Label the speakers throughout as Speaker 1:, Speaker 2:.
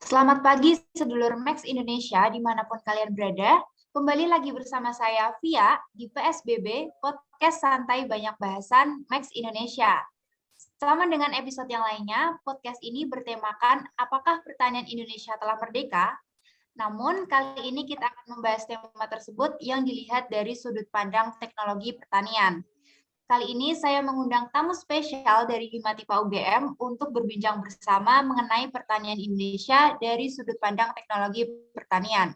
Speaker 1: Selamat pagi, sedulur Max Indonesia, dimanapun kalian berada. Kembali lagi bersama saya, Via, di PSBB, Podcast Santai Banyak Bahasan Max Indonesia. Sama dengan episode yang lainnya, podcast ini bertemakan apakah pertanian Indonesia telah merdeka? Namun, kali ini kita akan membahas tema tersebut yang dilihat dari sudut pandang teknologi pertanian. Kali ini saya mengundang tamu spesial dari Himatipa UGM untuk berbincang bersama mengenai pertanian Indonesia dari sudut pandang teknologi pertanian.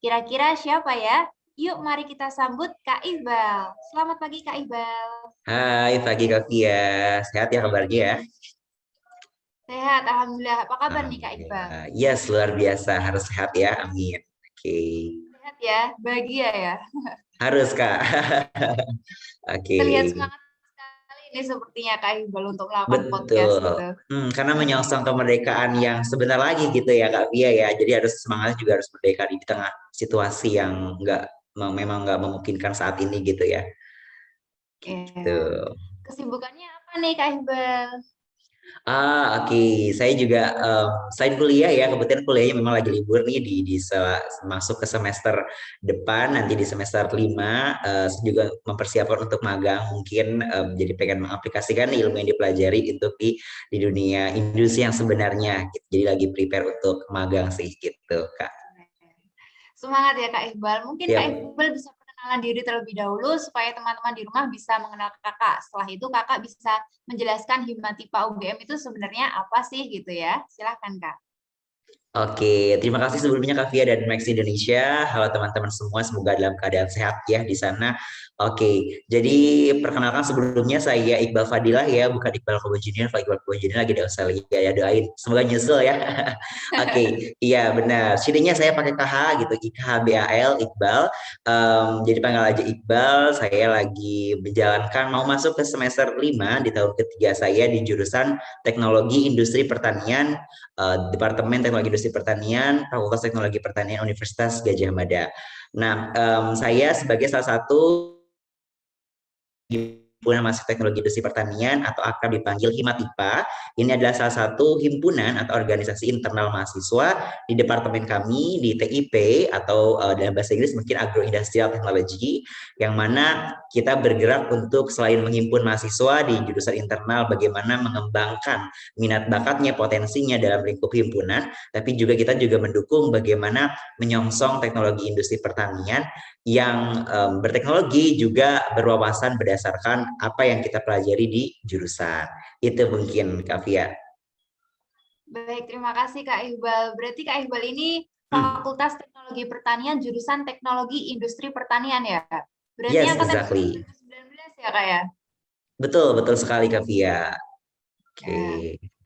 Speaker 1: Kira-kira siapa ya? Yuk mari kita sambut Kak Iqbal. Selamat pagi Kak Iqbal.
Speaker 2: Hai, pagi Kak Via. Sehat ya kabarnya ya?
Speaker 1: Sehat, Alhamdulillah. Apa kabar nih Kak Iqbal?
Speaker 2: Alhamdulillah. Yes, luar biasa. Harus sehat ya. Amin. Oke.
Speaker 1: Sehat ya, bahagia ya.
Speaker 2: Harus, Kak. Oke.
Speaker 1: Terlihat semangat sekali ini sepertinya Kak Iqbal untuk melakukan podcast
Speaker 2: Betul.
Speaker 1: gitu.
Speaker 2: Karena menyongsong kemerdekaan yang sebentar lagi gitu ya Kak Via ya. Jadi harus semangatnya juga harus merdeka di tengah situasi yang memang nggak memungkinkan saat ini gitu ya. Gitu.
Speaker 1: Ya. Kesibukannya apa nih Kak Iqbal?
Speaker 2: Oke. Saya juga selain kuliah ya, kebetulan kuliahnya memang lagi libur nih masuk ke semester depan, nanti di semester 5, saya juga mempersiapkan untuk magang mungkin, jadi pengen mengaplikasikan ilmu yang dipelajari untuk di dunia industri yang sebenarnya gitu. Jadi lagi prepare untuk magang sih gitu, Kak.
Speaker 1: Semangat ya Kak Iqbal. Mungkin Kak
Speaker 2: Yap.
Speaker 1: Iqbal bisa perkenalan diri terlebih dahulu supaya teman-teman di rumah bisa mengenal Kakak. Setelah itu Kakak bisa menjelaskan Himatipa UGM itu sebenarnya apa sih gitu ya. Silahkan Kak.
Speaker 2: Oke, terima kasih sebelumnya Kak Via dan Max Indonesia. Halo teman-teman semua, semoga dalam keadaan sehat ya di sana. Oke, jadi perkenalkan sebelumnya saya Iqbal Fadilah ya, bukan Iqbal Kobo Junior. Kalau Iqbal Kobo Junior lagi di Australia ya, doain. Semoga nyusul ya. Oke, iya benar. Sininya saya pakai KH gitu, IKHBAL, Iqbal. Jadi panggil aja Iqbal. Saya lagi menjalankan, mau masuk ke semester 5 di tahun ketiga saya di jurusan Teknologi Industri Pertanian, Departemen Teknologi Industri Pertanian, Fakultas Teknologi Pertanian Universitas Gadjah Mada. Nah, saya sebagai salah satu Himpunan Mahasiswa Teknologi Industri Pertanian atau akrab dipanggil Himatipa. Ini adalah salah satu himpunan atau organisasi internal mahasiswa di departemen kami di TIP atau dalam bahasa Inggris mungkin Agro-Industrial Technology, yang mana kita bergerak untuk selain menghimpun mahasiswa di jurusan internal bagaimana mengembangkan minat bakatnya, potensinya dalam lingkup himpunan, tapi juga kita juga mendukung bagaimana menyongsong teknologi industri pertanian yang berteknologi juga berwawasan berdasarkan apa yang kita pelajari di jurusan. Itu mungkin Kak Via.
Speaker 1: Baik, terima kasih Kak Iqbal. Berarti Kak Iqbal ini Fakultas Teknologi Pertanian jurusan Teknologi Industri Pertanian ya. Berarti
Speaker 2: Yes,
Speaker 1: angkatan
Speaker 2: exactly.
Speaker 1: 2019 ya Kak ya.
Speaker 2: Betul, betul sekali Kak Via. Oke.
Speaker 1: Ya.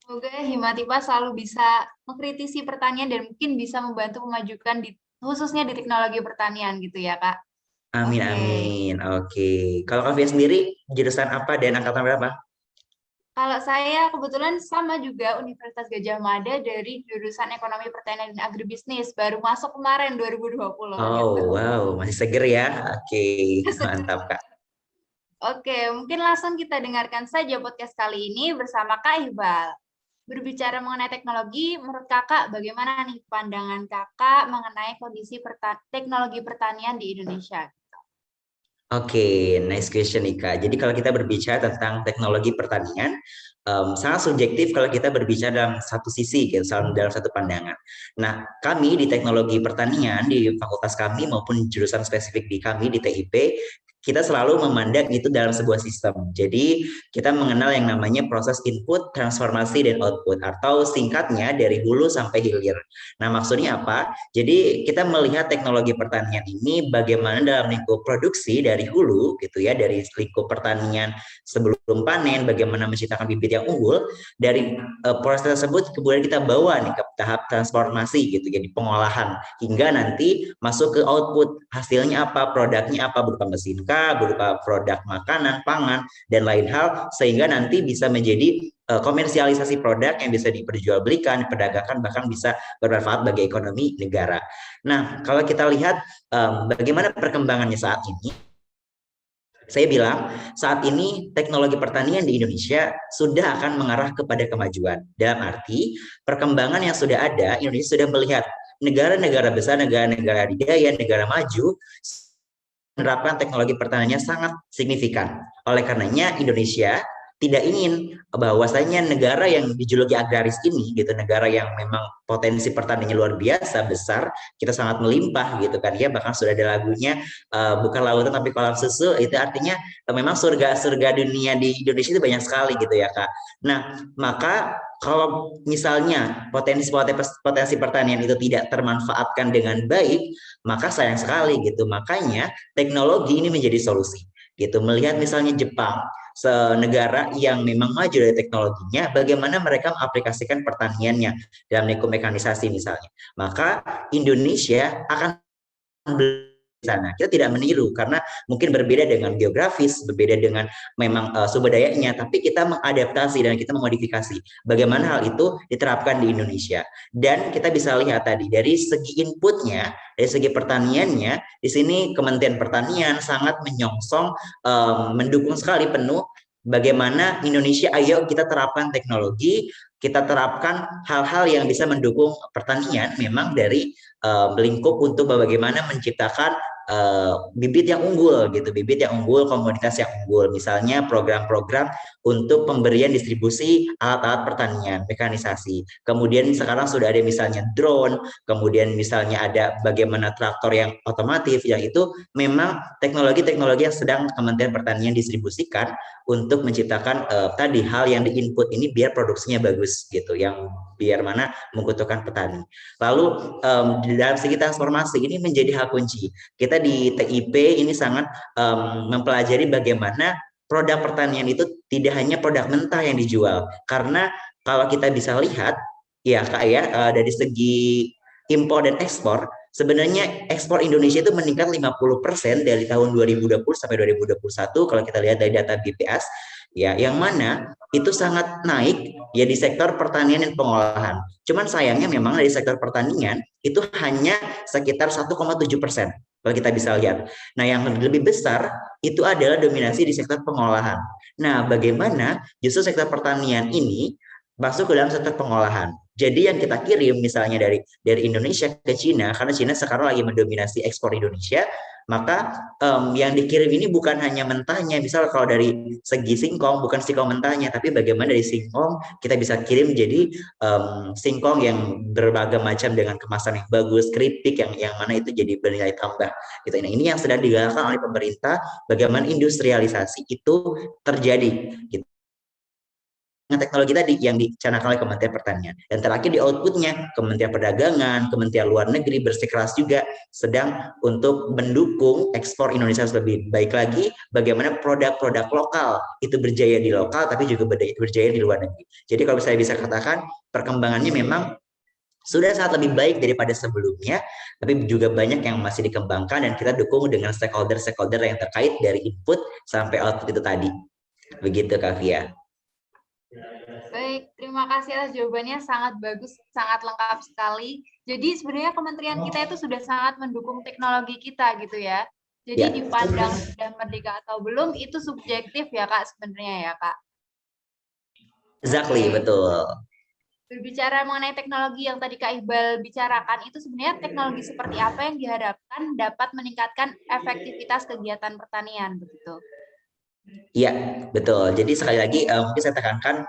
Speaker 1: Semoga Himatipa selalu bisa mengkritisi pertanian dan mungkin bisa membantu memajukan khususnya di teknologi pertanian gitu ya, Kak.
Speaker 2: Amin,
Speaker 1: Oke.
Speaker 2: amin. Oke. Kalau Kak Via sendiri, jurusan apa dan angkatan berapa?
Speaker 1: Kalau saya kebetulan sama juga Universitas Gadjah Mada dari jurusan Ekonomi Pertanian dan Agribisnis, baru masuk kemarin 2020
Speaker 2: Oh,
Speaker 1: gitu.
Speaker 2: wow. Masih seger ya? Oke.
Speaker 1: Seger.
Speaker 2: Mantap, Kak.
Speaker 1: Oke, mungkin langsung kita dengarkan saja podcast kali ini bersama Kak Iqbal. Berbicara mengenai teknologi, menurut Kakak bagaimana nih pandangan Kakak mengenai kondisi teknologi pertanian di Indonesia?
Speaker 2: Oke, nice question nih Kak. Jadi kalau kita berbicara tentang teknologi pertanian, sangat subjektif kalau kita berbicara dalam satu sisi, gitu, dalam satu pandangan. Nah, kami di teknologi pertanian di fakultas kami maupun jurusan spesifik di kami di TIP, kita selalu memandang itu dalam sebuah sistem. Jadi kita mengenal yang namanya proses input, transformasi, dan output, atau singkatnya dari hulu sampai hilir. Nah, maksudnya apa? Jadi kita melihat teknologi pertanian ini bagaimana dalam lingkup produksi dari hulu gitu ya, dari lingkup pertanian sebelum panen, bagaimana menciptakan bibit yang unggul. Dari proses tersebut kemudian kita bawa nih ke tahap transformasi gitu, jadi pengolahan hingga nanti masuk ke output, hasilnya apa, produknya apa, berupa mesin K, berupa produk makanan, pangan, dan lain hal, sehingga nanti bisa menjadi komersialisasi produk yang bisa diperjualbelikan, diperdagangkan, bahkan bisa bermanfaat bagi ekonomi negara. Nah, kalau kita lihat bagaimana perkembangannya saat ini, Saya bilang saat ini teknologi pertanian di Indonesia sudah akan mengarah kepada kemajuan. Dalam arti perkembangan yang sudah ada, Indonesia sudah melihat negara-negara besar, negara-negara adidaya, negara maju menerapkan teknologi pertaniannya sangat signifikan. Oleh karenanya Indonesia tidak ingin bahwasanya negara yang dijuluki agraris ini gitu, negara yang memang potensi pertaniannya luar biasa besar, kita sangat melimpah gitu kan ya, bahkan sudah ada lagunya bukan lautan tapi kolam susu, itu artinya memang surga-surga dunia di Indonesia itu banyak sekali gitu ya Kak. Nah, maka kalau misalnya potensi pertanian itu tidak termanfaatkan dengan baik, maka sayang sekali gitu. Makanya teknologi ini menjadi solusi gitu. Melihat misalnya Jepang, negara yang memang maju dari teknologinya, bagaimana mereka mengaplikasikan pertaniannya dalam mekanisasi misalnya. Maka Indonesia akan sana. Kita tidak meniru karena mungkin berbeda dengan geografis, berbeda dengan memang sumber dayanya, tapi kita mengadaptasi dan kita memodifikasi. Bagaimana hal itu diterapkan di Indonesia. Dan kita bisa lihat tadi dari segi inputnya, dari segi pertaniannya, di sini Kementerian Pertanian sangat menyongsong, mendukung sekali penuh bagaimana Indonesia, ayo kita terapkan teknologi, kita terapkan hal-hal yang bisa mendukung pertanian memang dari lingkup untuk bagaimana menciptakan bibit yang unggul gitu, bibit yang unggul, komoditas yang unggul. Misalnya program-program untuk pemberian distribusi alat-alat pertanian, mekanisasi. Kemudian sekarang sudah ada misalnya drone, kemudian misalnya ada bagaimana traktor yang otomatis, yang itu memang teknologi-teknologi yang sedang Kementerian Pertanian distribusikan untuk menciptakan tadi hal yang diinput ini biar produksinya bagus gitu, yang biar mana menguntungkan petani. Lalu dalam segi transformasi ini menjadi hal kunci. Kita di TIP ini sangat mempelajari bagaimana produk pertanian itu tidak hanya produk mentah yang dijual. Karena kalau kita bisa lihat, ya Kak ya, dari segi impor dan ekspor, sebenarnya ekspor Indonesia itu meningkat 50% dari tahun 2020 sampai 2021 kalau kita lihat dari data BPS, ya, yang mana itu sangat naik ya di sektor pertanian dan pengolahan. Cuman sayangnya memang dari sektor pertanian itu hanya sekitar 1,7% kalau kita bisa lihat. Nah, yang lebih besar itu adalah dominasi di sektor pengolahan. Nah, bagaimana justru sektor pertanian ini masuk ke dalam sektor pengolahan. Jadi yang kita kirim misalnya dari Indonesia ke Cina, karena Cina sekarang lagi mendominasi ekspor Indonesia, maka yang dikirim ini bukan hanya mentahnya. Misal kalau dari segi singkong, bukan singkong mentahnya, tapi bagaimana dari singkong kita bisa kirim jadi singkong yang berbagai macam dengan kemasan yang bagus, keripik yang mana itu jadi bernilai tambah. Gitu. Nah, ini yang sedang digalakkan oleh pemerintah, bagaimana industrialisasi itu terjadi. Gitu. Dengan teknologi tadi yang dicanangkan oleh Kementerian Pertanian. Dan terakhir di outputnya, Kementerian Perdagangan, Kementerian Luar Negeri bersikeras juga sedang untuk mendukung ekspor Indonesia lebih baik lagi, bagaimana produk-produk lokal itu berjaya di lokal, tapi juga berjaya di luar negeri. Jadi kalau saya bisa katakan, perkembangannya memang sudah sangat lebih baik daripada sebelumnya, tapi juga banyak yang masih dikembangkan dan kita dukung dengan stakeholder-stakeholder yang terkait dari input sampai output itu tadi. Begitu Kak Fia.
Speaker 1: Baik, terima kasih atas jawabannya, sangat bagus, sangat lengkap sekali. Jadi sebenarnya kementerian kita itu sudah sangat mendukung teknologi kita gitu ya. Jadi ya, dipandang sudah merdeka atau belum itu subjektif ya Kak sebenarnya ya Kak.
Speaker 2: Exactly, betul.
Speaker 1: Berbicara mengenai teknologi yang tadi Kak Iqbal bicarakan, itu sebenarnya teknologi seperti apa yang diharapkan dapat meningkatkan efektivitas kegiatan pertanian begitu?
Speaker 2: Iya, betul. Jadi sekali lagi mungkin saya tekankan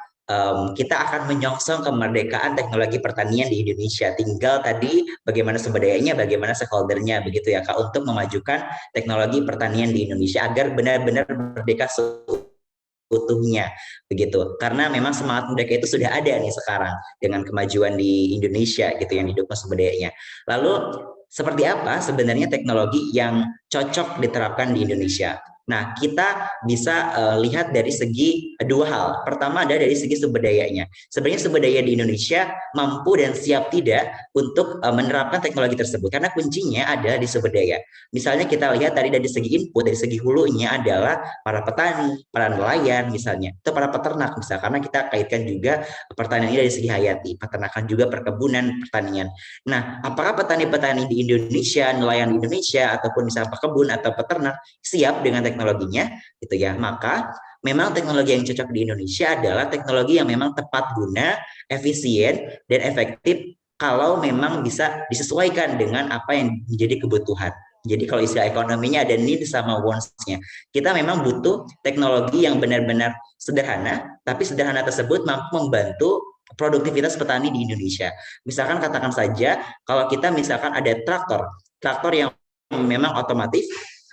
Speaker 2: kita akan menyongsong kemerdekaan teknologi pertanian di Indonesia. Tinggal tadi bagaimana sumber dayanya, bagaimana stakeholdernya, begitu ya Kak, untuk memajukan teknologi pertanian di Indonesia agar benar-benar merdeka seutuhnya, begitu. Karena memang semangat merdeka itu sudah ada nih sekarang dengan kemajuan di Indonesia, gitu, yang didukung sumber dayanya. Lalu seperti apa sebenarnya teknologi yang cocok diterapkan di Indonesia? Nah, kita bisa lihat dari segi dua hal. Pertama ada dari segi sumber dayanya. Sebenarnya sumber daya di Indonesia mampu dan siap tidak untuk menerapkan teknologi tersebut. Karena kuncinya ada di sumber daya. Misalnya kita lihat dari segi input, dari segi hulunya adalah para petani, para nelayan misalnya, atau para peternak misalnya. Karena kita kaitkan juga pertanian ini dari segi hayati, peternakan juga perkebunan, pertanian. Nah, apakah petani-petani di Indonesia, nelayan di Indonesia, ataupun misalnya pekebun atau peternak siap dengan teknologi teknologinya, gitu ya. Maka memang teknologi yang cocok di Indonesia adalah teknologi yang memang tepat guna, efisien, dan efektif kalau memang bisa disesuaikan dengan apa yang menjadi kebutuhan. Jadi kalau istilah ekonominya ada need sama wants-nya. Kita memang butuh teknologi yang benar-benar sederhana, tapi sederhana tersebut mampu membantu produktivitas petani di Indonesia. Misalkan katakan saja kalau kita misalkan ada traktor yang memang otomatis.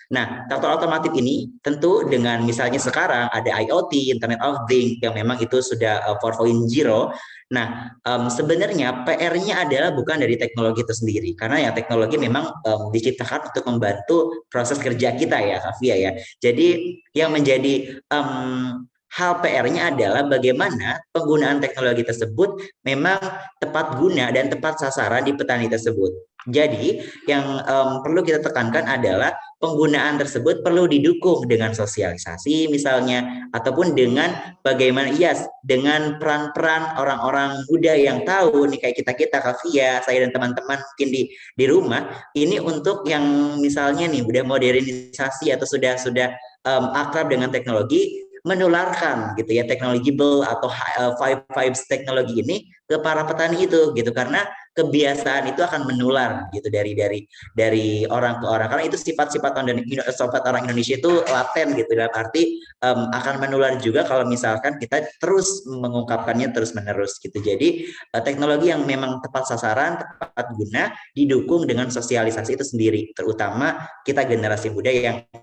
Speaker 2: Nah, traktor otomatis ini tentu dengan misalnya sekarang ada IoT, Internet of Things, yang memang itu sudah 4.0. Nah, sebenarnya PR-nya adalah bukan dari teknologi itu sendiri, karena yang teknologi memang diciptakan untuk membantu proses kerja kita ya, Kavia ya. Jadi yang menjadi hal PR-nya adalah bagaimana penggunaan teknologi tersebut memang tepat guna dan tepat sasaran di petani tersebut. Jadi yang perlu kita tekankan adalah penggunaan tersebut perlu didukung dengan sosialisasi misalnya, ataupun dengan bagaimana dengan peran-peran orang-orang muda yang tahu nih, kayak kita Kavia, saya dan teman-teman mungkin di rumah ini, untuk yang misalnya nih udah modernisasi atau sudah akrab dengan teknologi, menularkan gitu ya technologible atau five vibes teknologi ini ke para petani itu gitu, karena kebiasaan itu akan menular gitu dari orang ke orang, karena itu sifat-sifat orang Indonesia itu laten gitu, dalam arti akan menular juga kalau misalkan kita terus mengungkapkannya terus menerus gitu. Jadi teknologi yang memang tepat sasaran, tepat guna, didukung dengan sosialisasi itu sendiri, terutama kita generasi muda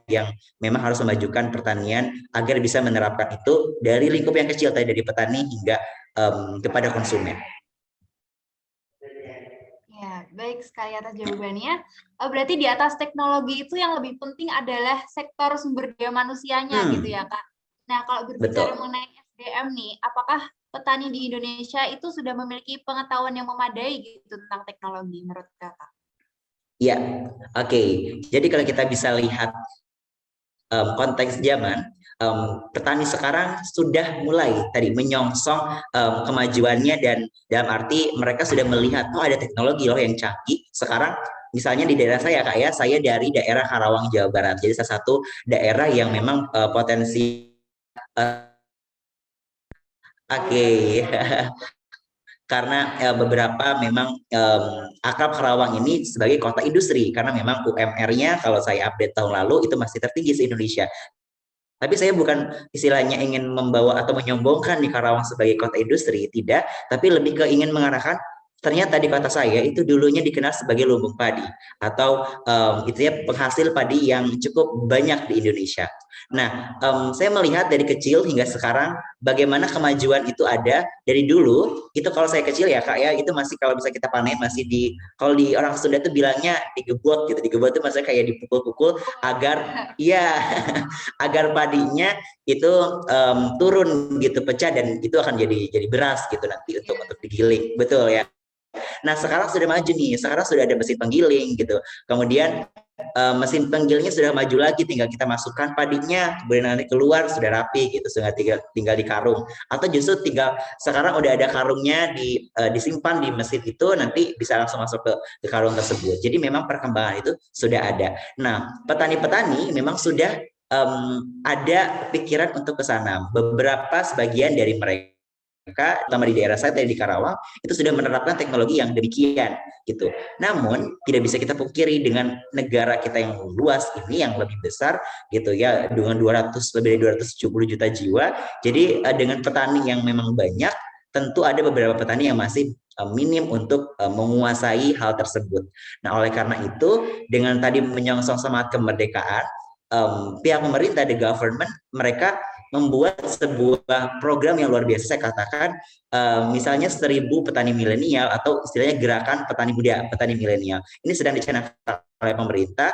Speaker 2: yang memang harus memajukan pertanian agar bisa menerapkan itu dari lingkup yang kecil tadi, dari petani hingga kepada konsumen.
Speaker 1: Ya, baik sekali atas jawabannya. Berarti di atas teknologi itu yang lebih penting adalah sektor sumber daya manusianya gitu ya, Kak. Nah, kalau berbicara mengenai SDM nih, apakah petani di Indonesia itu sudah memiliki pengetahuan yang memadai gitu tentang teknologi menurut Kakak?
Speaker 2: Ya, oke. Jadi kalau kita bisa lihat konteks zaman, petani sekarang sudah mulai tadi menyongsong kemajuannya, dan dalam arti mereka sudah melihat ada teknologi loh yang canggih sekarang. Misalnya di daerah saya, Kak ya, saya dari daerah Karawang, Jawa Barat. Jadi salah satu daerah yang memang potensi karena beberapa memang akrab Karawang ini sebagai kota industri, karena memang UMR-nya kalau saya update tahun lalu itu masih tertinggi se Indonesia. Tapi saya bukan istilahnya ingin membawa atau menyombongkan di Karawang sebagai kota industri, tidak, tapi lebih ke ingin mengarahkan ternyata di kota saya itu dulunya dikenal sebagai lumbung padi, atau itu ya penghasil padi yang cukup banyak di Indonesia. Nah, saya melihat dari kecil hingga sekarang bagaimana kemajuan itu ada dari dulu. Itu kalau saya kecil ya Kak ya, itu masih kalau bisa kita panen masih kalau di orang Sunda tuh bilangnya digebot gitu. Digebot itu maksudnya kayak dipukul-pukul agar ya agar padinya itu turun gitu, pecah, dan itu akan jadi beras gitu nanti untuk digiling. Betul ya. Nah, sekarang sudah maju nih, sekarang sudah ada mesin penggiling gitu. Kemudian mesin penggilingnya sudah maju lagi, tinggal kita masukkan padinya, kemudian nanti keluar sudah rapi gitu, sudah tinggal di karung. Atau justru tinggal sekarang udah ada karungnya disimpan di mesin itu, nanti bisa langsung masuk ke karung tersebut. Jadi memang perkembangan itu sudah ada. Nah, petani-petani memang sudah ada pikiran untuk ke sana. Beberapa sebagian dari mereka, terutama di daerah saya tadi di Karawang, itu sudah menerapkan teknologi yang demikian gitu. Namun tidak bisa kita pungkiri dengan negara kita yang luas ini, yang lebih besar gitu ya, dengan lebih dari 270 juta jiwa. Jadi dengan petani yang memang banyak, tentu ada beberapa petani yang masih minim untuk menguasai hal tersebut. Nah, oleh karena itu, dengan tadi menyongsong semangat kemerdekaan, pihak pemerintah, the government, mereka membuat sebuah program yang luar biasa. Saya katakan misalnya 1.000 petani milenial, atau istilahnya gerakan petani muda, petani milenial. Ini sedang dicanangkan oleh pemerintah.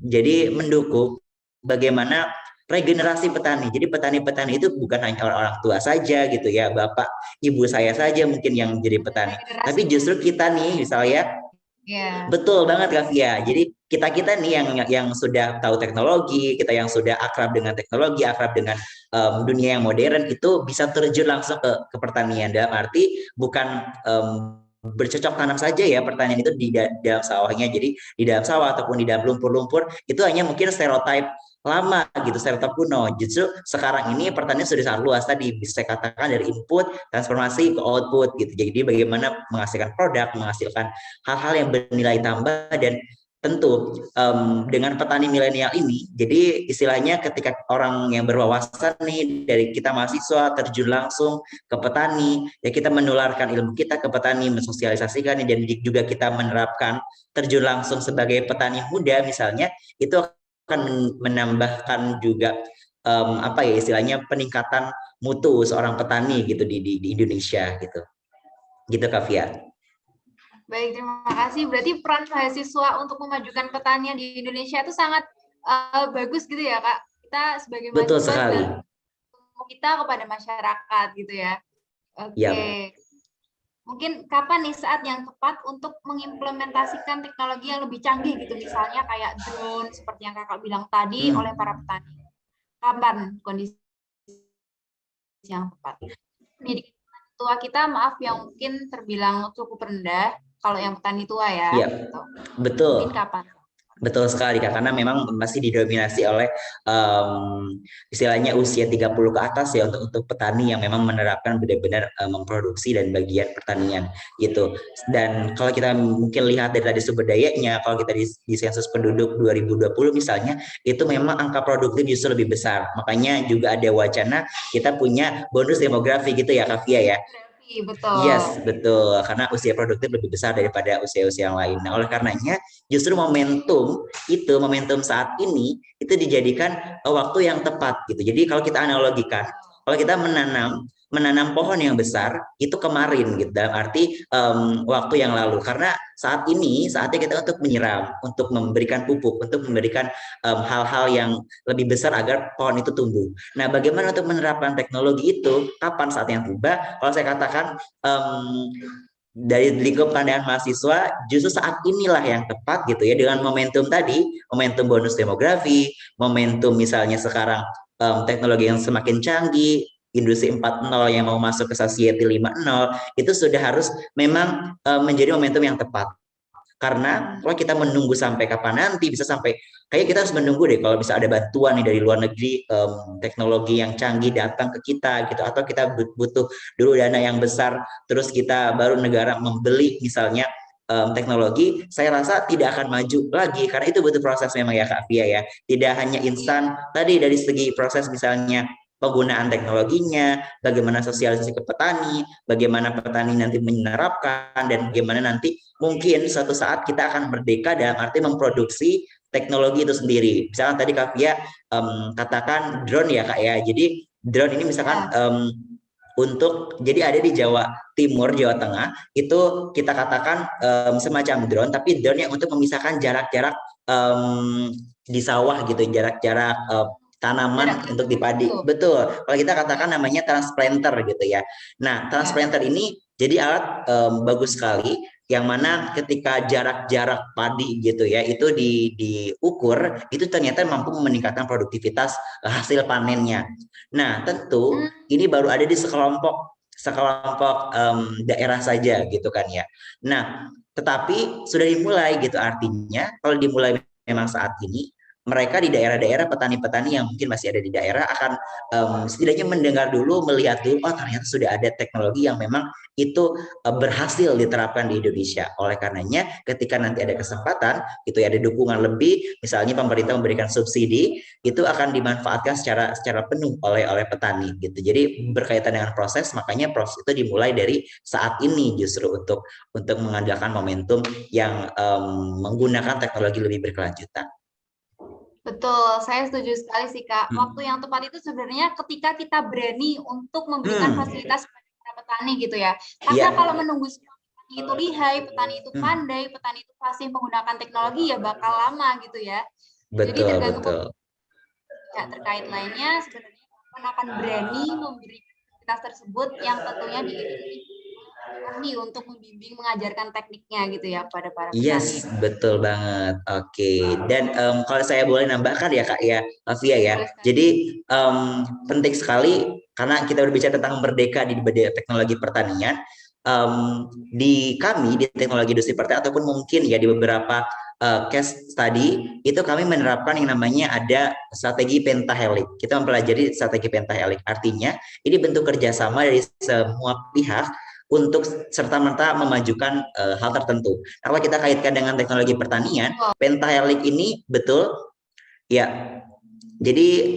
Speaker 2: Jadi mendukung bagaimana regenerasi petani. Jadi petani-petani itu bukan hanya orang-orang tua saja gitu ya, bapak, ibu saya saja mungkin yang jadi petani. Tapi justru kita nih misalnya. Yeah. Betul banget Kak Fia. Jadi kita nih yang sudah tahu teknologi, kita yang sudah akrab dengan teknologi, akrab dengan dunia yang modern, itu bisa terjun langsung ke pertanian. Dalam arti bukan bercocok tanam saja ya pertanian itu di dalam sawahnya. Jadi di dalam sawah ataupun di dalam lumpur-lumpur itu hanya mungkin stereotip lama gitu, startup kuno. Justru sekarang ini pertanian sudah sangat luas tadi, bisa saya katakan dari input, transformasi ke output gitu. Jadi bagaimana menghasilkan produk, menghasilkan hal-hal yang bernilai tambah dan tentu dengan petani milenial ini, jadi istilahnya ketika orang yang berwawasan nih dari kita mahasiswa terjun langsung ke petani, ya kita menularkan ilmu kita ke petani, mensosialisasikan dan juga kita menerapkan terjun langsung sebagai petani muda misalnya, itu akan menambahkan juga apa ya istilahnya peningkatan mutu seorang petani gitu di Indonesia gitu Kavia.
Speaker 1: Baik, terima kasih. Berarti peran mahasiswa untuk memajukan pertanian di Indonesia itu sangat bagus gitu ya, Kak. Kita sebagai
Speaker 2: Betul
Speaker 1: mahasiswa
Speaker 2: sekali.
Speaker 1: juga kita kepada masyarakat gitu ya. Oke.
Speaker 2: Yap.
Speaker 1: Mungkin kapan nih saat yang tepat untuk mengimplementasikan teknologi yang lebih canggih gitu, misalnya kayak drone seperti yang Kakak bilang tadi oleh para petani. Kapan kondisi yang tepat? Pendidikan tua kita maaf yang mungkin terbilang cukup rendah kalau yang petani tua ya.
Speaker 2: Iya,
Speaker 1: gitu.
Speaker 2: betul.
Speaker 1: Mungkin kapan?
Speaker 2: Betul sekali Kak, karena memang masih didominasi oleh istilahnya usia 30 ke atas ya untuk petani yang memang menerapkan benar-benar memproduksi dan bagian pertanian gitu. Dan kalau kita mungkin lihat dari tadi sumber dayanya, kalau kita di sensus penduduk 2020 misalnya, itu memang angka produktif justru lebih besar. Makanya juga ada wacana kita punya bonus demografi gitu ya Kak Fia ya.
Speaker 1: Betul.
Speaker 2: Yes, betul. Karena usia produktif lebih besar daripada usia-usia yang lain. Nah, oleh karenanya justru momentum saat ini itu dijadikan waktu yang tepat gitu. Jadi kalau kita analogikan, kalau kita menanam pohon yang besar itu kemarin gitu, dalam arti waktu yang lalu. Karena saat ini saatnya kita untuk menyiram, untuk memberikan pupuk, untuk memberikan hal-hal yang lebih besar agar pohon itu tumbuh. Nah, bagaimana untuk menerapkan teknologi itu? Kapan saat yang tiba? Kalau saya katakan dari lingkup pandangan mahasiswa, justru saat inilah yang tepat gitu ya, dengan momentum tadi, momentum bonus demografi, momentum misalnya sekarang teknologi yang semakin canggih, industri 4.0 yang mau masuk ke society 5.0, itu sudah harus memang menjadi momentum yang tepat. Karena kalau kita menunggu sampai kapan nanti, bisa sampai kayak kita harus menunggu deh kalau bisa ada bantuan nih dari luar negeri, teknologi yang canggih datang ke kita gitu, atau kita butuh dulu dana yang besar, terus kita baru negara membeli misalnya teknologi, saya rasa tidak akan maju lagi karena itu butuh proses memang ya Kak Fia ya. Tidak hanya instan tadi dari segi proses misalnya penggunaan teknologinya, bagaimana sosialisasi ke petani, bagaimana petani nanti menerapkan, dan bagaimana nanti mungkin suatu saat kita akan merdeka dalam arti memproduksi teknologi itu sendiri. Misalkan tadi Kak Fia katakan drone ya Kak ya. Jadi drone ini misalkan untuk jadi ada di Jawa Timur, Jawa Tengah, itu kita katakan semacam drone, tapi drone yang untuk memisahkan jarak-jarak di sawah gitu, jarak-jarak tanaman untuk dipadi. Betul. Kalau kita katakan namanya transplanter gitu ya. Nah, transplanter ini jadi alat bagus sekali yang mana ketika jarak-jarak padi gitu ya itu diukur, itu ternyata mampu meningkatkan produktivitas hasil panennya. Nah, tentu ini baru ada di sekelompok daerah saja gitu kan ya. Nah, tetapi sudah dimulai gitu, artinya kalau dimulai memang saat ini, mereka di daerah-daerah, petani-petani yang mungkin masih ada di daerah akan setidaknya mendengar dulu, melihat dulu, oh ternyata sudah ada teknologi yang memang itu berhasil diterapkan di Indonesia. Oleh karenanya ketika nanti ada kesempatan gitu ya, ada dukungan lebih, misalnya pemerintah memberikan subsidi, itu akan dimanfaatkan secara penuh oleh petani gitu. Jadi berkaitan dengan proses, makanya proses itu dimulai dari saat ini justru untuk mengandalkan momentum yang menggunakan teknologi lebih berkelanjutan.
Speaker 1: Betul, saya setuju sekali sih Kak. Waktu yang tepat itu sebenarnya ketika kita berani untuk memberikan fasilitas kepada para petani gitu ya. Karena kalau menunggu petani itu lihai, petani itu pandai, petani itu fasih menggunakan teknologi, ya bakal lama gitu ya. Jadi tergantung terkait lainnya, sebenarnya akan berani memberi fasilitas tersebut yang tentunya diahli untuk membimbing, mengajarkan tekniknya gitu ya kepada para petani.
Speaker 2: Yes, betul banget. Oke. Dan kalau saya boleh nambahkan ya Kak ya, Via ya. Jadi penting sekali karena kita berbicara tentang merdeka di teknologi pertanian. Di kami di teknologi industri pertanian ataupun mungkin ya di beberapa case study itu kami menerapkan yang namanya ada strategi pentahelix. Kita mempelajari strategi pentahelix. Artinya ini bentuk kerjasama dari semua pihak untuk serta-merta memajukan hal tertentu. Kalau kita kaitkan dengan teknologi pertanian, pentahelix ini betul ya. Jadi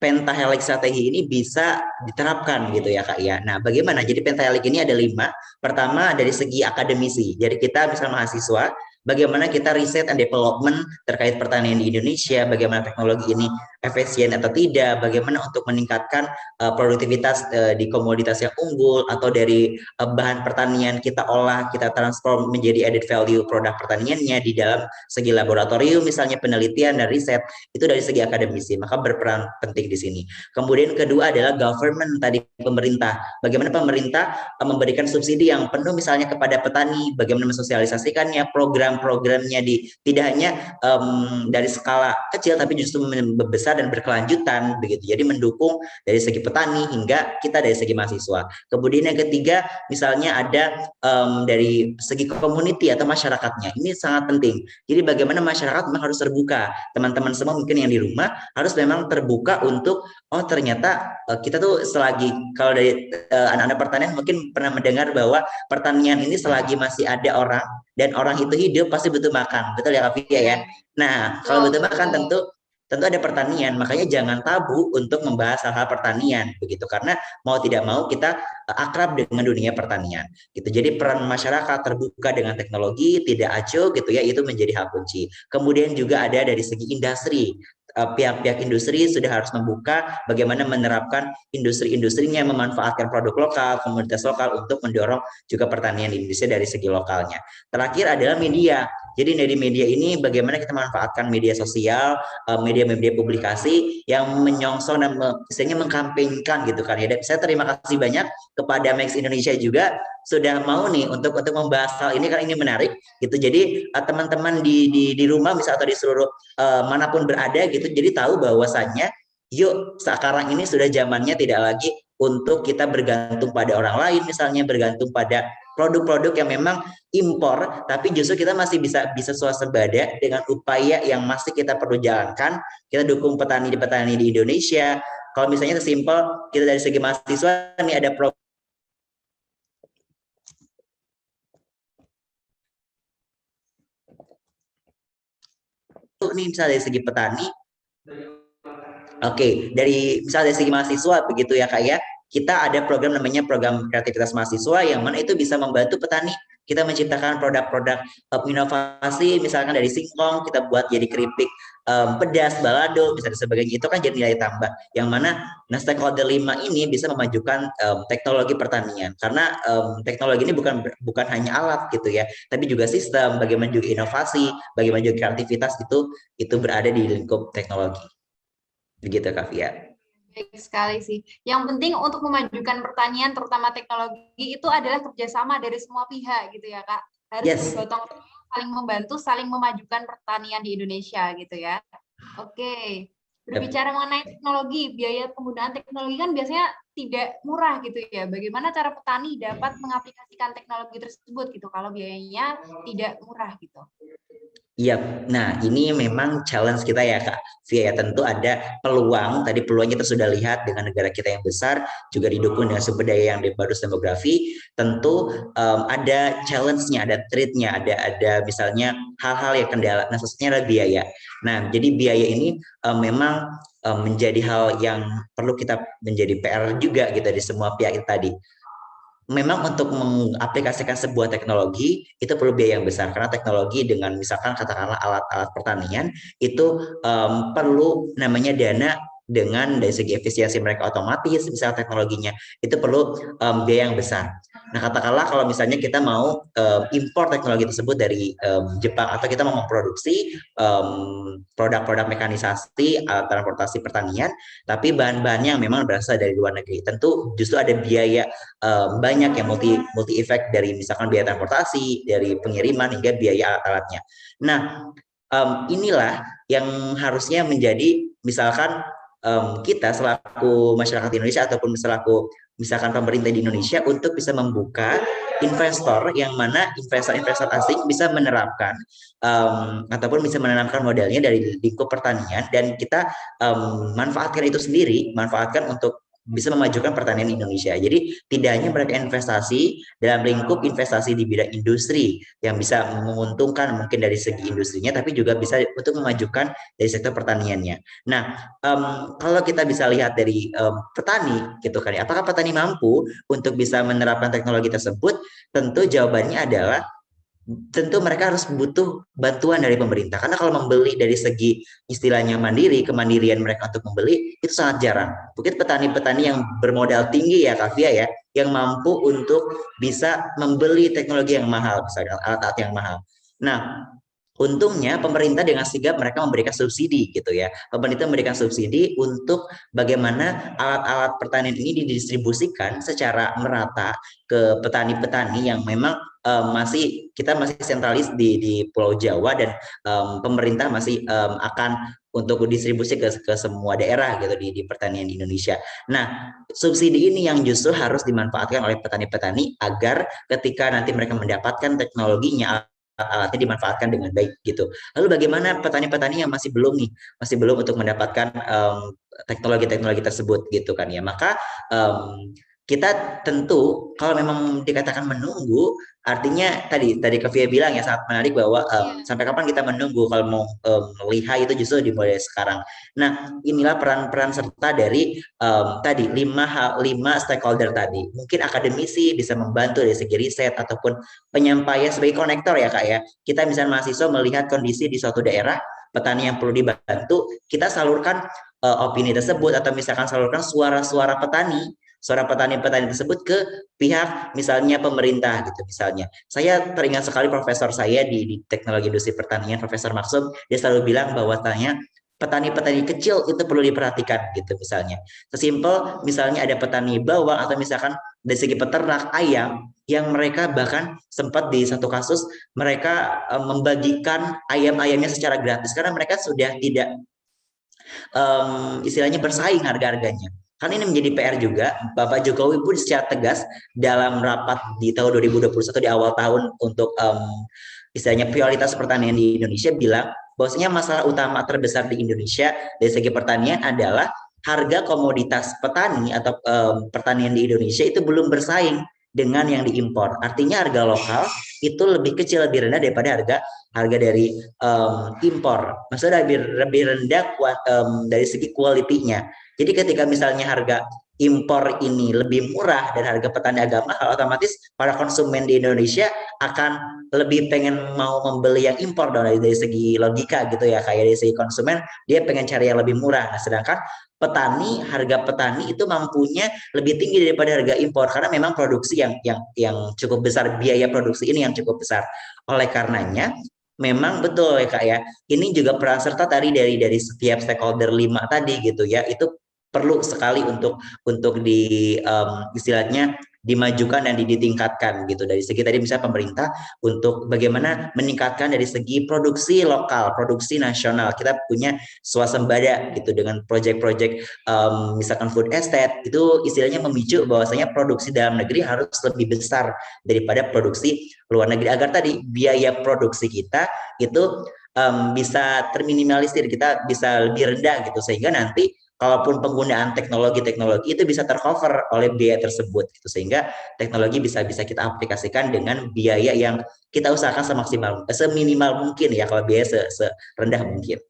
Speaker 2: pentahelix strategi ini bisa diterapkan gitu ya Kak ya. Nah, bagaimana? Jadi pentahelix ini ada 5. Pertama dari segi akademisi. Jadi kita misalnya mahasiswa, bagaimana kita riset and development terkait pertanian di Indonesia, bagaimana teknologi ini efisien atau tidak, bagaimana untuk meningkatkan produktivitas di komoditas yang unggul, atau dari bahan pertanian kita olah, kita transform menjadi added value produk pertaniannya di dalam segi laboratorium, misalnya penelitian dan riset, itu dari segi akademisi, maka berperan penting di sini. Kemudian kedua adalah government, tadi pemerintah. Bagaimana pemerintah memberikan subsidi yang penuh misalnya kepada petani, bagaimana mensosialisasikannya, program-programnya tidak hanya dari skala kecil tapi justru membesar dan berkelanjutan begitu. Jadi mendukung dari segi petani hingga kita dari segi mahasiswa. Kemudian yang ketiga misalnya ada dari segi community atau masyarakatnya. Ini sangat penting. Jadi bagaimana masyarakat memang harus terbuka. Teman-teman semua mungkin yang di rumah harus memang terbuka untuk ternyata kita tuh selagi, kalau dari anak-anak pertanian mungkin pernah mendengar bahwa pertanian ini selagi masih ada orang dan orang itu hidup pasti butuh makan. Betul ya Kak Fia ya? Nah, kalau butuh makan tentu ada pertanian, makanya jangan tabu untuk membahas hal-hal pertanian begitu, karena mau tidak mau kita akrab dengan dunia pertanian gitu. Jadi peran masyarakat terbuka dengan teknologi, tidak acuh gitu ya, itu menjadi hal kunci. Kemudian juga ada dari segi industri, pihak-pihak industri sudah harus membuka bagaimana menerapkan industri-industrinya, memanfaatkan produk lokal, komunitas lokal untuk mendorong juga pertanian di Indonesia dari segi lokalnya. Terakhir adalah media. Jadi dari media ini bagaimana kita manfaatkan media sosial, media-media publikasi yang menyongsong dan misalnya mengkampanyekan gitu kan ya. Dan saya terima kasih banyak kepada Max Indonesia juga sudah mau nih untuk membahas hal ini, karena ini menarik gitu. Jadi teman-teman di rumah misal atau di seluruh manapun berada gitu, jadi tahu bahwasannya yuk sekarang ini sudah zamannya tidak lagi untuk kita bergantung pada orang lain, misalnya bergantung pada produk-produk yang memang impor, tapi justru kita masih bisa swasembada dengan upaya yang masih kita perlu jalankan. Kita dukung petani di Indonesia. Kalau misalnya sesimpel kita dari segi mahasiswa nih ada program nih misalnya dari segi petani. Oke, misalnya dari segi mahasiswa begitu ya Kak ya, kita ada program namanya program kreativitas mahasiswa yang mana itu bisa membantu petani kita menciptakan produk-produk inovasi, misalkan dari singkong kita buat jadi keripik pedas, balado, misalnya sebagainya, itu kan jadi nilai tambah. Yang mana stakeholder 5 ini bisa memajukan teknologi pertanian, karena teknologi ini bukan hanya alat gitu ya, tapi juga sistem, bagaimana juga inovasi, bagaimana juga kreativitas itu berada di lingkup teknologi. Begitu Kak Fia.
Speaker 1: Baik sekali sih. Yang penting untuk memajukan pertanian, terutama teknologi, itu adalah kerjasama dari semua pihak gitu ya Kak. Harus bergotong royong, saling membantu, saling memajukan pertanian di Indonesia gitu ya. Oke. Berbicara mengenai teknologi, biaya penggunaan teknologi kan biasanya tidak murah gitu ya. Bagaimana cara petani dapat mengaplikasikan teknologi tersebut gitu kalau biayanya tidak murah gitu?
Speaker 2: Iya, nah ini memang challenge kita ya Kak Fia ya. Tentu ada peluang, tadi peluangnya kita sudah lihat dengan negara kita yang besar, juga didukung dengan sumber daya yang bagus demografi. Tentu ada challenge-nya, ada threat-nya, ada misalnya hal-hal yang kendala. Nah, khususnya adalah biaya. Nah, jadi biaya ini memang menjadi hal yang perlu kita menjadi PR juga gitu di semua pihak itu tadi. Memang untuk mengaplikasikan sebuah teknologi itu perlu biaya yang besar, karena teknologi dengan misalkan katakanlah alat-alat pertanian itu perlu namanya dana, dengan dari segi efisiensi mereka otomatis misal teknologinya itu perlu biaya yang besar. Nah katakanlah kalau misalnya kita mau impor teknologi tersebut dari Jepang, atau kita mau memproduksi produk-produk mekanisasi alat transportasi pertanian, tapi bahan-bahannya yang memang berasal dari luar negeri, tentu justru ada biaya banyak yang multi effect, dari misalkan biaya transportasi, dari pengiriman hingga biaya alat-alatnya. Nah inilah yang harusnya menjadi misalkan kita selaku masyarakat Indonesia ataupun selaku misalkan pemerintah di Indonesia untuk bisa membuka investor yang mana investor-investor asing bisa menerapkan ataupun bisa menanamkan modalnya dari lingkup pertanian, dan kita manfaatkan itu sendiri, manfaatkan untuk bisa memajukan pertanian Indonesia. Jadi tidak hanya mereka investasi dalam lingkup investasi di bidang industri yang bisa menguntungkan mungkin dari segi industrinya, tapi juga bisa untuk memajukan dari sektor pertaniannya. Nah, kalau kita bisa lihat dari petani gitu kan, apakah petani mampu untuk bisa menerapkan teknologi tersebut? Tentu jawabannya adalah tentu mereka harus butuh bantuan dari pemerintah, karena kalau membeli dari segi istilahnya mandiri, kemandirian mereka untuk membeli itu sangat jarang. Mungkin petani-petani yang bermodal tinggi ya Kavia ya, yang mampu untuk bisa membeli teknologi yang mahal, misalkan alat-alat yang mahal. Nah, untungnya pemerintah dengan sigap mereka memberikan subsidi gitu ya. Pemerintah memberikan subsidi untuk bagaimana alat-alat pertanian ini didistribusikan secara merata ke petani-petani yang memang kita masih sentralis di Pulau Jawa, dan pemerintah masih akan untuk distribusi ke semua daerah gitu di pertanian Indonesia. Nah, subsidi ini yang justru harus dimanfaatkan oleh petani-petani agar ketika nanti mereka mendapatkan teknologinya, alatnya dimanfaatkan dengan baik gitu. Lalu bagaimana petani-petani yang masih belum untuk mendapatkan teknologi-teknologi tersebut gitu kan ya. Maka kita tentu kalau memang dikatakan menunggu, artinya tadi Kavia bilang ya sangat menarik bahwa sampai kapan kita menunggu kalau mau melihat itu justru dimulai sekarang. Nah, inilah peran-peran serta dari tadi lima stakeholder tadi. Mungkin akademisi bisa membantu dari segi riset ataupun penyampaian sebagai konektor ya Kak ya. Kita misalnya mahasiswa melihat kondisi di suatu daerah, petani yang perlu dibantu, kita salurkan opini tersebut, atau misalkan salurkan suara-suara petani tersebut ke pihak misalnya pemerintah gitu misalnya. Saya teringat sekali profesor saya di teknologi industri pertanian, Profesor Maksum, dia selalu bilang bahwasanya petani-petani kecil itu perlu diperhatikan gitu misalnya. Sesimpel misalnya ada petani bawang atau misalkan dari segi peternak ayam yang mereka bahkan sempat di satu kasus mereka membagikan ayam-ayamnya secara gratis karena mereka sudah tidak istilahnya bersaing harga-harganya. Kan ini menjadi PR juga. Bapak Jokowi pun secara tegas dalam rapat di tahun 2021 di awal tahun untuk istilahnya prioritas pertanian di Indonesia bilang bahwasanya masalah utama terbesar di Indonesia dari segi pertanian adalah harga komoditas petani atau pertanian di Indonesia itu belum bersaing dengan yang diimpor. Artinya harga lokal itu lebih kecil, lebih rendah daripada harga dari impor. Maksudnya lebih rendah dari segi kualitinya. Jadi ketika misalnya harga impor ini lebih murah dan harga petani agak mahal, otomatis para konsumen di Indonesia akan lebih pengen mau membeli yang impor dari segi logika gitu ya, kayak dari segi konsumen dia pengen cari yang lebih murah. Nah, sedangkan harga petani itu mampunya lebih tinggi daripada harga impor karena memang produksi yang cukup besar, biaya produksi ini yang cukup besar. Oleh karenanya memang betul ya Kak ya. Ini juga peran serta tadi dari setiap stakeholder 5 tadi gitu ya. Itu perlu sekali untuk istilahnya dimajukan dan ditingkatkan gitu. Dari segi tadi misalnya pemerintah untuk bagaimana meningkatkan dari segi produksi lokal, produksi nasional. Kita punya swasembada gitu dengan proyek-proyek misalkan food estate, itu istilahnya memicu bahwasanya produksi dalam negeri harus lebih besar daripada produksi luar negeri agar tadi biaya produksi kita itu bisa terminimalisir, kita bisa lebih rendah gitu sehingga nanti kalaupun penggunaan teknologi itu bisa tercover oleh biaya tersebut gitu sehingga teknologi bisa kita aplikasikan dengan biaya yang kita usahakan seminimal mungkin ya, kalau biaya serendah mungkin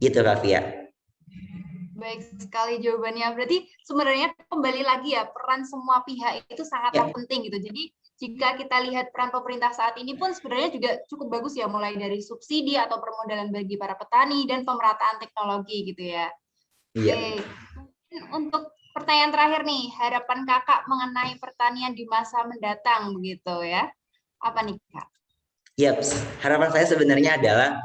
Speaker 2: gitu Kak Fia.
Speaker 1: Baik sekali jawabannya. Berarti sebenarnya kembali lagi ya, peran semua pihak itu sangatlah penting gitu. Jadi jika kita lihat peran pemerintah saat ini pun sebenarnya juga cukup bagus ya, mulai dari subsidi atau permodalan bagi para petani dan pemerataan teknologi gitu ya. Oke. Untuk pertanyaan terakhir nih, harapan Kakak mengenai pertanian di masa mendatang begitu ya. Apa nih Kak?
Speaker 2: Harapan saya sebenarnya adalah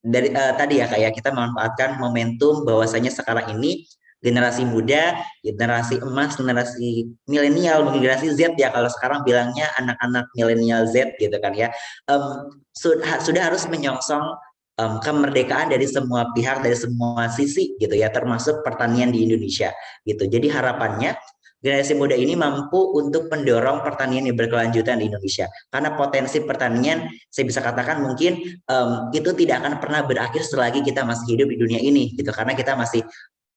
Speaker 2: dari tadi ya kayak kita memanfaatkan momentum bahwasanya sekarang ini generasi muda, generasi emas, generasi milenial, generasi Z ya kalau sekarang bilangnya anak-anak milenial Z gitu kan ya, sudah harus menyongsong kemerdekaan dari semua pihak, dari semua sisi gitu ya, termasuk pertanian di Indonesia gitu. Jadi harapannya generasi muda ini mampu untuk mendorong pertanian yang berkelanjutan di Indonesia. Karena potensi pertanian, saya bisa katakan mungkin itu tidak akan pernah berakhir selagi kita masih hidup di dunia ini, gitu. Karena kita masih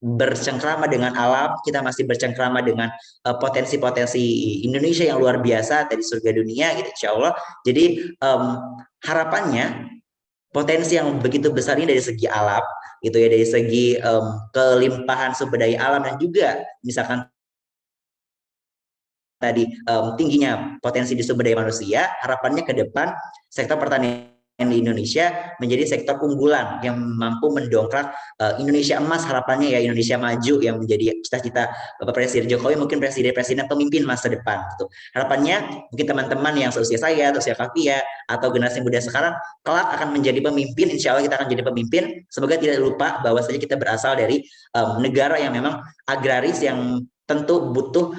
Speaker 2: bercengkrama dengan alam, kita masih bercengkrama dengan potensi-potensi Indonesia yang luar biasa dari surga dunia, gitu, insya Allah. Jadi harapannya potensi yang begitu besar ini dari segi alam, gitu ya, dari segi kelimpahan sumber daya alam dan juga misalkan tadi tingginya potensi di sumber daya manusia, harapannya ke depan sektor pertanian di Indonesia menjadi sektor unggulan yang mampu mendongkrak Indonesia emas, harapannya ya, Indonesia maju yang menjadi cita-cita Bapak Presiden Jokowi, mungkin presiden-presiden pemimpin masa depan gitu. Harapannya mungkin teman-teman yang seusia saya atau usia Kavia atau generasi muda sekarang kelak akan menjadi pemimpin, insya Allah kita akan jadi pemimpin. Semoga tidak lupa bahwa saja kita berasal dari negara yang memang agraris, yang tentu butuh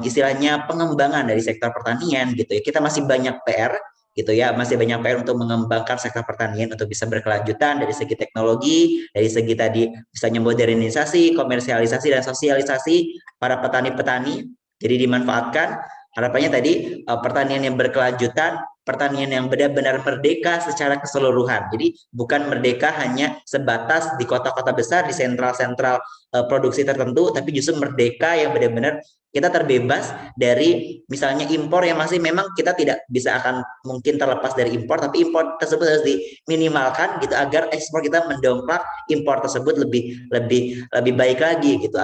Speaker 2: istilahnya pengembangan dari sektor pertanian, gitu ya. Kita masih banyak PR, gitu ya, masih banyak PR untuk mengembangkan sektor pertanian untuk bisa berkelanjutan dari segi teknologi, dari segi tadi misalnya modernisasi, komersialisasi dan sosialisasi para petani-petani. Jadi dimanfaatkan, harapannya tadi pertanian yang berkelanjutan, pertanian yang benar-benar merdeka secara keseluruhan. Jadi bukan merdeka hanya sebatas di kota-kota besar, di sentral-sentral produksi tertentu, tapi justru merdeka yang benar-benar kita terbebas dari misalnya impor yang masih memang kita tidak bisa akan mungkin terlepas dari impor, tapi impor tersebut harus diminimalkan gitu agar ekspor kita mendongkrak impor tersebut lebih baik lagi gitu,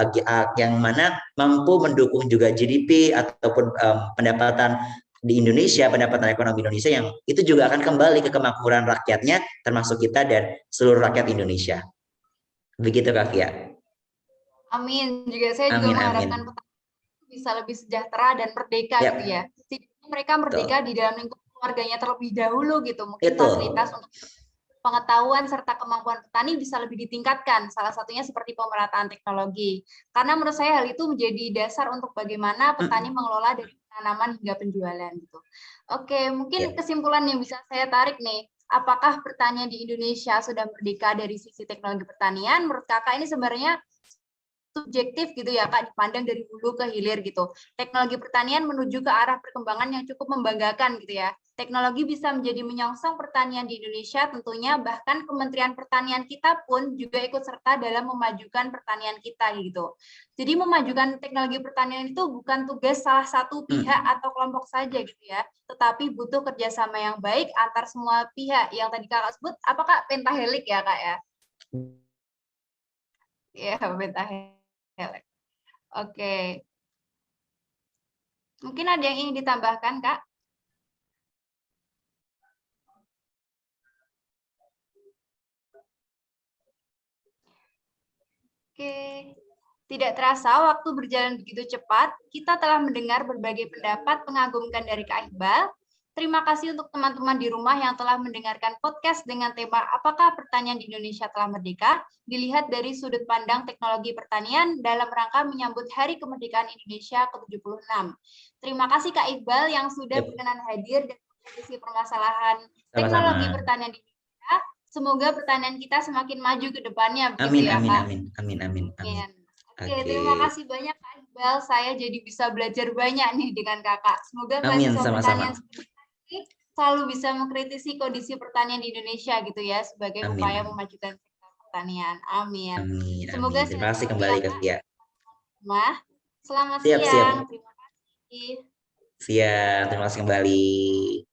Speaker 2: yang mana mampu mendukung juga GDP ataupun pendapatan di Indonesia, pendapatan ekonomi Indonesia yang itu juga akan kembali ke kemakmuran rakyatnya, termasuk kita dan seluruh rakyat Indonesia. Begitu Kak Fia.
Speaker 1: Amin. Saya juga
Speaker 2: Amin,
Speaker 1: mengharapkan
Speaker 2: amin.
Speaker 1: bisa lebih sejahtera dan merdeka
Speaker 2: Yap,
Speaker 1: gitu ya. Setidaknya mereka merdeka
Speaker 2: betul.
Speaker 1: di dalam lingkup keluarganya terlebih dahulu gitu. Mungkin
Speaker 2: Itu.
Speaker 1: fasilitas untuk pengetahuan serta kemampuan petani bisa lebih ditingkatkan. Salah satunya seperti pemerataan teknologi. Karena menurut saya hal itu menjadi dasar untuk bagaimana petani mengelola dari tanaman hingga penjualan gitu. Oke, mungkin kesimpulan yang bisa saya tarik nih, apakah pertanian di Indonesia sudah merdeka dari sisi teknologi pertanian? Menurut Kakak ini sebenarnya subjektif gitu ya Kak, dipandang dari hulu ke hilir gitu. Teknologi pertanian menuju ke arah perkembangan yang cukup membanggakan gitu ya. Teknologi bisa menjadi menyongsong pertanian di Indonesia tentunya, bahkan Kementerian Pertanian kita pun juga ikut serta dalam memajukan pertanian kita gitu. Jadi memajukan teknologi pertanian itu bukan tugas salah satu pihak atau kelompok saja gitu ya, tetapi butuh kerjasama yang baik antar semua pihak. Yang tadi Kakak sebut, apakah pentahelik ya Kak ya? Ya, pentahelik. Oke. Mungkin ada yang ingin ditambahkan, Kak? Oke. Tidak terasa waktu berjalan begitu cepat, kita telah mendengar berbagai pendapat mengagumkan dari Kak Iqbal. Terima kasih untuk teman-teman di rumah yang telah mendengarkan podcast dengan tema Apakah Pertanian di Indonesia Telah Merdeka? Dilihat dari sudut pandang teknologi pertanian dalam rangka menyambut Hari Kemerdekaan Indonesia ke-76. Terima kasih Kak Iqbal yang sudah berkenan hadir dan mengisi permasalahan teknologi pertanian di Indonesia. Semoga pertanian kita semakin maju ke depannya.
Speaker 2: Amin, ya, amin, Kak. Amin, amin, amin, amin.
Speaker 1: Oke, terima kasih banyak Kak Iqbal. Saya jadi bisa belajar banyak nih dengan Kakak. Semoga mahasiswa pertanian selalu bisa mengkritisi kondisi pertanian di Indonesia gitu ya, sebagai upaya memajukan sektor pertanian. Amin.
Speaker 2: Amin.
Speaker 1: Semoga
Speaker 2: terima kasih kembali Kak Fia.
Speaker 1: Selamat siang. Terima kasih.
Speaker 2: Siap, terima kasih kembali.